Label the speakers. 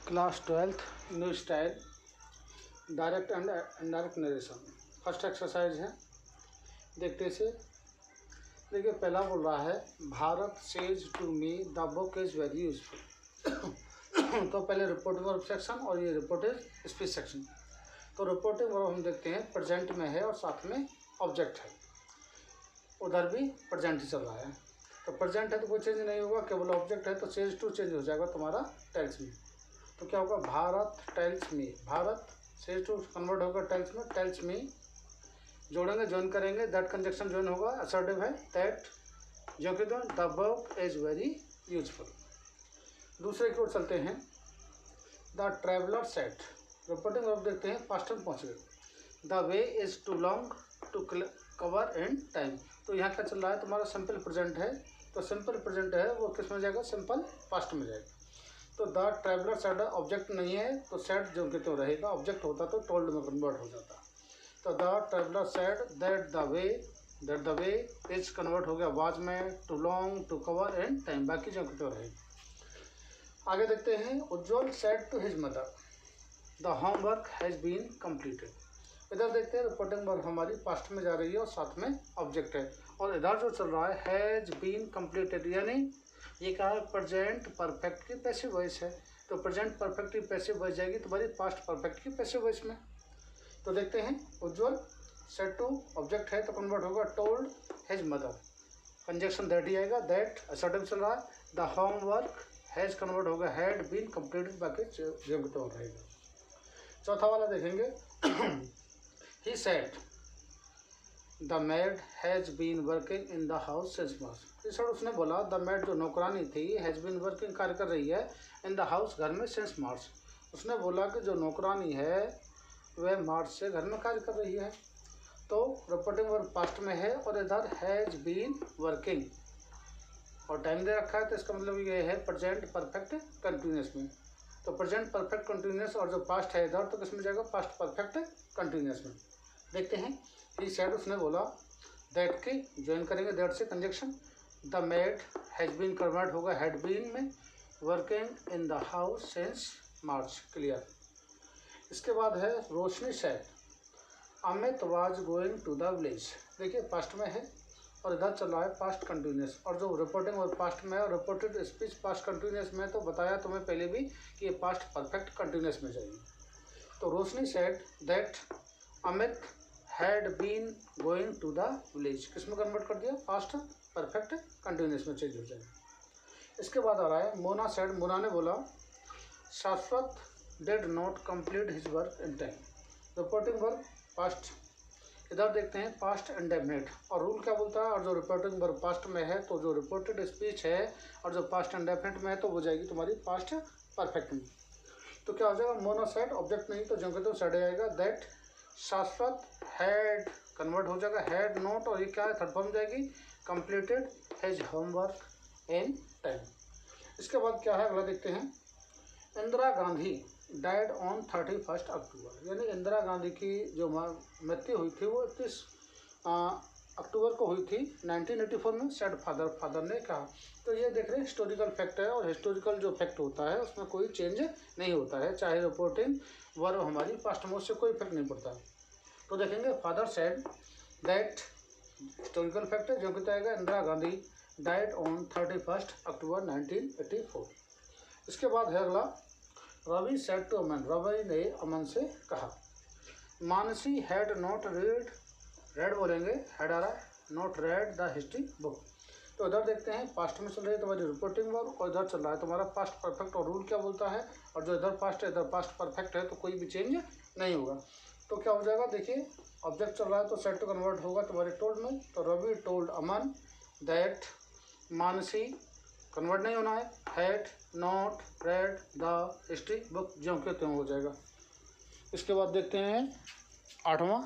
Speaker 1: Class 12th new style direct and indirect narration. First exercise है, देखते इसे। देखिए पहला बोल रहा है Bharat says to me the book is very useful. तो पहले रिपोर्टिंग वर्ब सेक्शन और ये रिपोर्टिंग स्पीच सेक्शन। तो रिपोर्टिंग वर्ब हम देखते हैं प्रेजेंट में है और साथ में ऑब्जेक्ट है, उधर भी प्रेजेंट ही चल रहा है। तो प्रेजेंट है तो कोई चेंज नहीं होगा, केवल ऑब्जेक्ट है तो सेज टू चेंज हो जाएगा तुम्हारा टेल्स मी। तो क्या होगा, Bharat tells me, Bharat says to convert होगा टेल्स में, टेल्स मी जोड़ेंगे ज्वाइन करेंगे, दैट कंजक्शन ज्वाइन होगा, असर्टिव है दैट, जो कि the book is very useful. दूसरे की ओर चलते हैं, the traveller said, reporting verb देखते हैं पास्ट में पहुँच गए, the way is too long to cover in time. तो यहाँ क्या चल रहा है, तुम्हारा सिंपल प्रेजेंट है, तो सिंपल प्रेजेंट है वो किस में जाएगा, सिंपल पास्ट में जाएगा। तो द ट्रैवलर सेड ऑब्जेक्ट नहीं है तो सेड जो कि तो रहेगा, ऑब्जेक्ट होता तो टोल्ड में कन्वर्ट हो जाता। तो the traveller said that the way is convert हो गया वाज में, too long to cover in time, बाकी जो कि तो रहेगा। आगे देखते हैं, Ujjwal said to his mother the homework has been completed. इधर देखते हैं रिपोर्टिंग वर्ब हमारी पास्ट में जा रही है और साथ में ऑब्जेक्ट है, और इधर जो चल रहा है हैज़ बीन कम्प्लीटेड, यानी ये कहा है प्रेजेंट परफेक्ट की पैसिव वॉइस है। तो प्रेजेंट परफेक्ट की पैसिव वॉइस जाएगी तुम्हारी पास्ट परफेक्ट की पैसिव वॉइस में। तो देखते हैं, उज्ज्वल सेड टू ऑब्जेक्ट है तो कन्वर्ट होगा told his mother, conjunction that he आएगा, दैट असर्टिव चल रहा है, द होमवर्क हैज़ कन्वर्ट होगा हैड बीन कम्प्लीटेड, बाकी जो तो रहेगा। चौथा वाला देखेंगे, he said the maid has been working in the house since March। इस सर उसने बोला द मेड जो नौकरानी थी हैज़ बीन वर्किंग कार्य कर रही है इन द हाउस घर में सिंस मार्च। उसने बोला कि जो नौकरानी है वह मार्च से घर में कार्य कर रही है। तो रिपोर्टिंग वर्ब पास्ट में है और इधर हैज़ बीन वर्किंग और टाइम दे रखा है, तो इसका मतलब ये है प्रेजेंट परफेक्ट कंटिन्यूस में। तो प्रेजेंट परफेक्ट कंटिन्यूस और जो पास्ट है इधर तो किसमें जाएगा, पास्ट परफेक्ट कंटिन्यूस में। देखते हैं, ही सेड उसने बोला, दैट की ज्वाइन करेंगे दैट से conjunction, the maid has been convert होगा हैड बीन में, working in the house since March, clear. इसके बाद है Roshni said Amit was going to the village. देखिए पास्ट में है और इधर चल रहा है पास्ट कंटिन्यूस, और जो रिपोर्टिंग और पास्ट में है और रिपोर्टेड स्पीच पास्ट कंटिन्यूस में, तो बताया तुम्हें पहले भी कि ये पास्ट परफेक्ट कंटिन्यूस में जाएगी। तो Roshni said that Amit had been going to the village, किस में कन्वर्ट कर दिया, पास्ट परफेक्ट कंटिन्यूस में चेंज हो जाएगा। इसके बाद आ रहा है, मोना सेड, मोना ने बोला, शाश्वत did not complete his work in time. Reporting verb past, इधर देखते हैं पास्ट इंडेफिनिट, और रूल क्या बोलता है, और जो रिपोर्टिंग वर्ब पास्ट में है तो जो रिपोर्टेड स्पीच है और जो पास्ट इंडेफिनिट में है तो वो जाएगी तुम्हारी पास्ट परफेक्ट में। तो क्या हो जाएगा, मोना सेड ऑब्जेक्ट नहीं तो जो कि तो सेड आएगा, दैट शाश्वत हैड कन्वर्ट हो जाएगा हैड नॉट, और ये क्या है थर्ड फॉर्म जाएगी, completed his homework in time. इसके बाद क्या है अगला देखते हैं, इंदिरा गांधी डाइड ऑन 31 अक्टूबर, यानी इंदिरा गांधी की जो मृत्यु हुई थी वो 31 अक्टूबर को हुई थी 1984 में, सेड फादर, फादर ने कहा। तो ये देख रहे हैं हिस्टोरिकल फैक्ट है, और हिस्टोरिकल जो फैक्ट होता है उसमें कोई चेंज नहीं होता है, चाहे रिपोर्टिंग वर्ब हमारी पास्ट में उससे कोई इफेक्ट नहीं पड़ता। तो देखेंगे, father said that historical fact है जो कि आएगा, इंदिरा गांधी डाइड ऑन 31 अक्टूबर 1984। इसके बाद है अगला, रवि सेड टू अमन, रवि ने अमन से कहा, मानसी हैड नॉट रेड बोलेंगे, हैड आ रहा है, not read the history book. तो इधर देखते हैं पास्ट में चल रही है तुम्हारी रिपोर्टिंग वर्ब और इधर चल रहा है तुम्हारा पास्ट परफेक्ट, और रूल क्या बोलता है, और जो इधर पास्ट है इधर पास्ट परफेक्ट है तो कोई भी चेंज नहीं होगा। तो क्या हो जाएगा, देखिए ऑब्जेक्ट चल रहा है तो सेड टू कन्वर्ट होगा तुम्हारे टोल्ड में, तो Ravi told Aman that Mansi convert नहीं होना है, had not read the history book, जो कि त्यों हो जाएगा। इसके बाद देखते हैं 8वां,